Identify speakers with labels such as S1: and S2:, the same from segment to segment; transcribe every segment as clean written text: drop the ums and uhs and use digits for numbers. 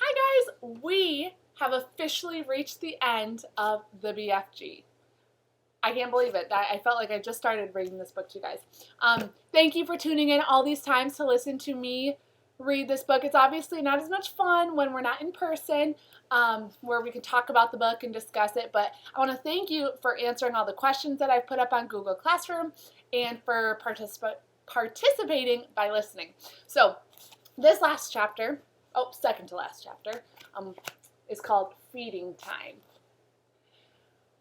S1: Hi guys, we have officially reached the end of the BFG. I can't believe it. I felt like I just started reading this book to you guys. Thank you for tuning in all these times to listen to me read this book. It's obviously not as much fun when we're not in person, where we can talk about the book and discuss it, but I want to thank you for answering all the questions that I've put up on Google Classroom and for participating by listening. So this last chapter, second to last chapter, is called Feeding Time.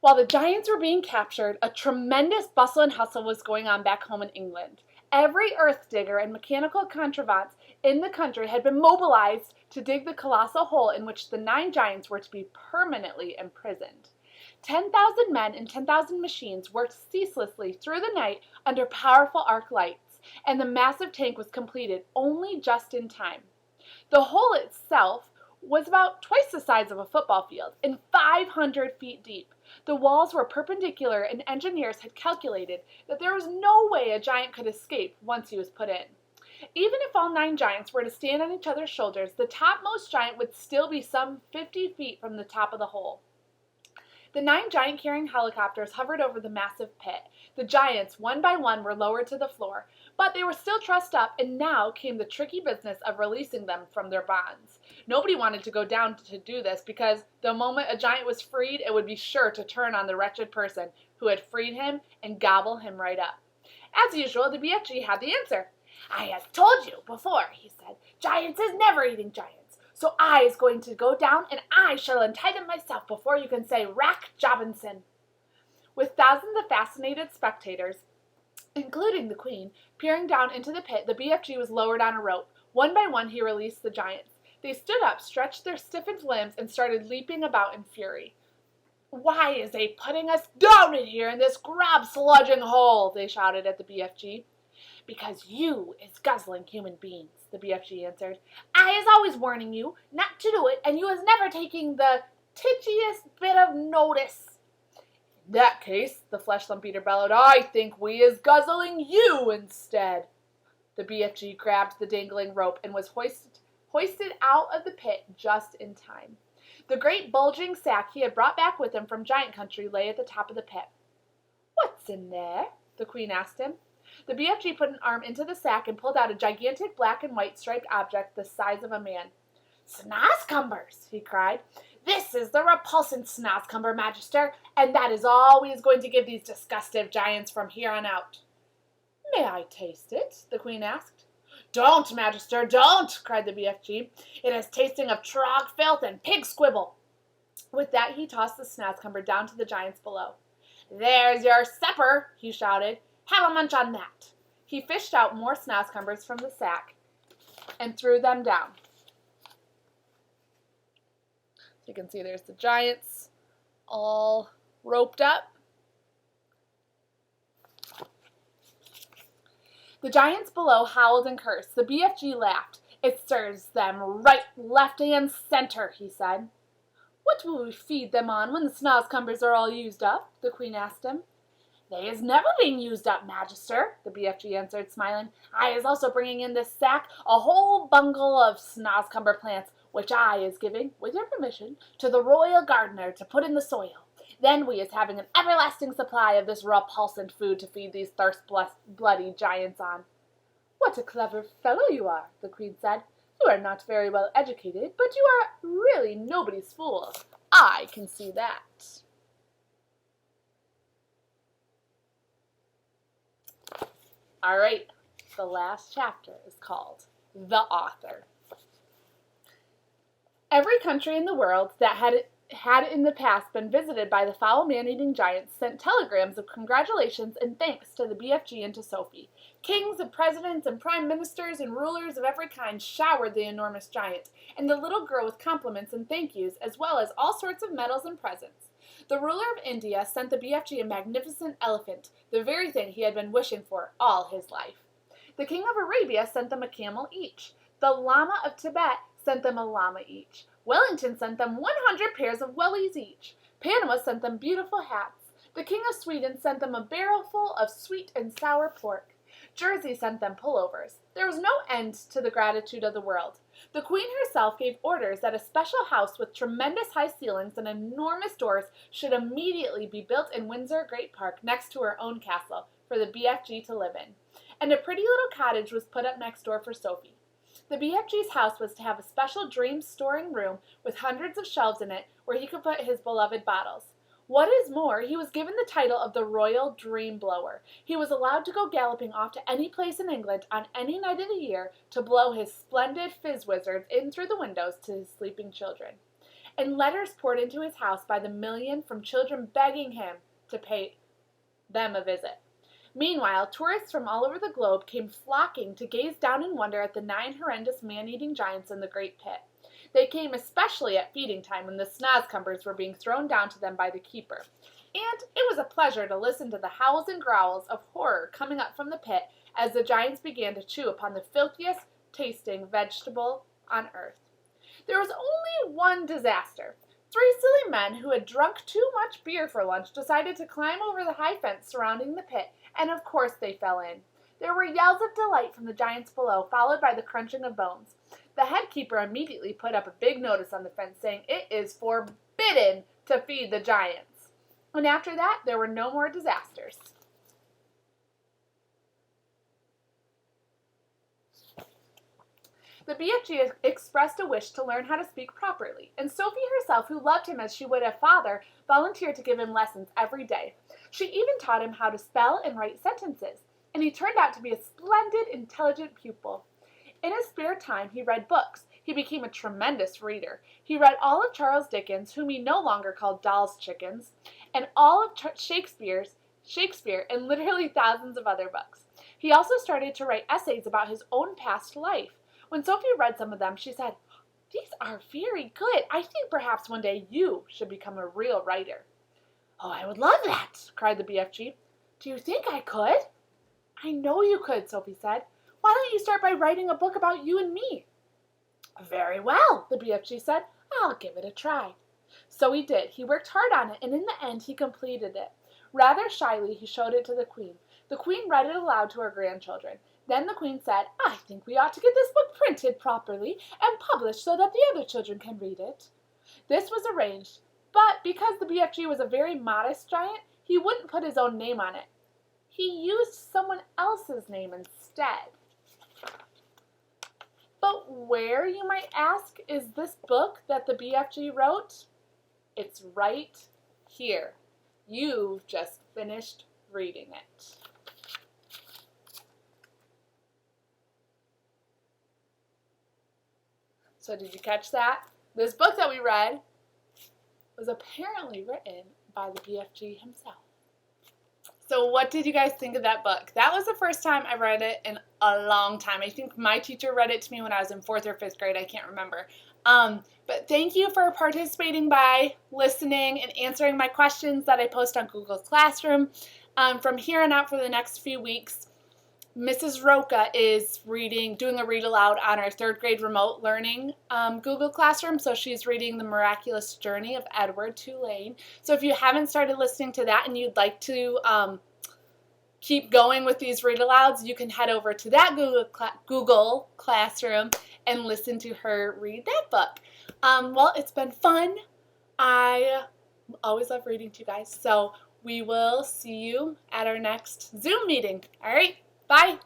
S1: While the giants were being captured, a tremendous bustle and hustle was going on back home in England. Every earth digger and mechanical contrivance in the country had been mobilized to dig the colossal hole in which the 9 giants were to be permanently imprisoned. 10,000 men and 10,000 machines worked ceaselessly through the night under powerful arc lights, and the massive tank was completed only just in time. The hole itself was about twice the size of a football field and 500 feet deep. The walls were perpendicular, and engineers had calculated that there was no way a giant could escape once he was put in. Even if all 9 giants were to stand on each other's shoulders, the topmost giant would still be some 50 feet from the top of the hole. The 9 giant-carrying helicopters hovered over the massive pit. The giants, one by one, were lowered to the floor, but they were still trussed up, and now came the tricky business of releasing them from their bonds. Nobody wanted to go down to do this because the moment a giant was freed, it would be sure to turn on the wretched person who had freed him and gobble him right up. As usual, the BFG had the answer. "I have told you before," he said, "giants is never eating giants. So I is going to go down, and I shall untie them myself before you can say Rack Jobinson." With thousands of fascinated spectators, including the Queen, peering down into the pit, the BFG was lowered on a rope. One by one he released the giants. They stood up, stretched their stiffened limbs, and started leaping about in fury. "Why is they putting us down in here in this grab-sludging hole?" they shouted at the BFG. "Because you is guzzling human beings," the BFG answered. "I is always warning you not to do it, and you is never taking the titchiest bit of notice." "In that case," the flesh lump eater bellowed, "I think we is guzzling you instead." The BFG grabbed the dangling rope and was hoisted out of the pit just in time. The great bulging sack he had brought back with him from Giant Country lay at the top of the pit. "What's in there?" the Queen asked him. The BFG put an arm into the sack and pulled out a gigantic black and white striped object the size of a man. "Snozcumbers!" he cried. "This is the repulsant Snozcumber, Magister, and that is all we is going to give these disgustive giants from here on out." "May I taste it?" the Queen asked. "Don't, Magister, don't!" cried the BFG. "It is tasting of trog filth and pig squibble." With that he tossed the Snozcumber down to the giants below. "There's your supper," he shouted. "Have a munch on that." He fished out more Snozcumbers from the sack and threw them down. So you can see there's the giants all roped up. The giants below howled and cursed. The BFG laughed. "It serves them right, left, and center," he said. "What will we feed them on when the Snozcumbers are all used up?" the Queen asked him. "They is never being used up, Magister," the BFG answered, smiling. "I is also bringing in this sack a whole bungle of Snozcumber plants, which I is giving, with your permission, to the royal gardener to put in the soil. Then we is having an everlasting supply of this repulsant food to feed these thirst-bloody giants on." "What a clever fellow you are," the Queen said. "You are not very well educated, but you are really nobody's fool. I can see that." All right, the last chapter is called The Author. Every country in the world that had in the past been visited by the foul man-eating giants sent telegrams of congratulations and thanks to the BFG and to Sophie. Kings and presidents and prime ministers and rulers of every kind showered the enormous giant, and the little girl with compliments and thank yous, as well as all sorts of medals and presents. The ruler of India sent the BFG a magnificent elephant, the very thing he had been wishing for all his life. The king of Arabia sent them a camel each. The Lama of Tibet sent them a llama each. Wellington sent them 100 pairs of wellies each. Panama sent them beautiful hats. The king of Sweden sent them a barrelful of sweet and sour pork. Jersey sent them pullovers. There was no end to the gratitude of the world. The Queen herself gave orders that a special house with tremendous high ceilings and enormous doors should immediately be built in Windsor Great Park next to her own castle for the BFG to live in. And a pretty little cottage was put up next door for Sophie. The BFG's house was to have a special dream storing room with hundreds of shelves in it where he could put his beloved bottles. What is more, he was given the title of the Royal Dream Blower. He was allowed to go galloping off to any place in England on any night of the year to blow his splendid fizz wizards in through the windows to his sleeping children. And letters poured into his house by the million from children begging him to pay them a visit. Meanwhile, tourists from all over the globe came flocking to gaze down in wonder at the 9 horrendous man-eating giants in the great pit. They came especially at feeding time when the snozcumbers were being thrown down to them by the keeper. And it was a pleasure to listen to the howls and growls of horror coming up from the pit as the giants began to chew upon the filthiest tasting vegetable on earth. There was only one disaster. 3 silly men who had drunk too much beer for lunch decided to climb over the high fence surrounding the pit, and of course they fell in. There were yells of delight from the giants below, followed by the crunching of bones. The head keeper immediately put up a big notice on the fence saying it is forbidden to feed the giants. And after that, there were no more disasters. The BFG expressed a wish to learn how to speak properly, and Sophie herself, who loved him as she would a father, volunteered to give him lessons every day. She even taught him how to spell and write sentences, and he turned out to be a splendid, intelligent pupil. In his spare time, he read books. He became a tremendous reader. He read all of Charles Dickens, whom he no longer called Doll's Chickens, and all of Shakespeare, and literally thousands of other books. He also started to write essays about his own past life. When Sophie read some of them, she said, "These are very good. I think perhaps one day you should become a real writer." "Oh, I would love that," cried the BFG. "Do you think I could?" "I know you could," Sophie said. "Why don't you start by writing a book about you and me?" "Very well," the BFG said. "I'll give it a try." So he did. He worked hard on it, and in the end he completed it. Rather shyly, he showed it to the Queen. The Queen read it aloud to her grandchildren. Then the Queen said, "I think we ought to get this book printed properly and published so that the other children can read it." This was arranged, but because the BFG was a very modest giant, he wouldn't put his own name on it. He used someone else's name instead. But where, you might ask, is this book that the BFG wrote? It's right here. You've just finished reading it. So did you catch that? This book that we read was apparently written by the BFG himself. So what did you guys think of that book? That was the first time I read it in a long time. I think my teacher read it to me when I was in 4th or 5th grade. I can't remember. But thank you for participating by listening and answering my questions that I post on Google Classroom. From here on out for the next few weeks, Mrs. Roca is doing a read aloud on our 3rd grade remote learning Google Classroom. So she's reading The Miraculous Journey of Edward Tulane. So if you haven't started listening to that and you'd like to keep going with these read alouds, you can head over to that Google Classroom and listen to her read that book. Well, it's been fun. I always love reading to you guys. So we will see you at our next Zoom meeting. All right. Bye.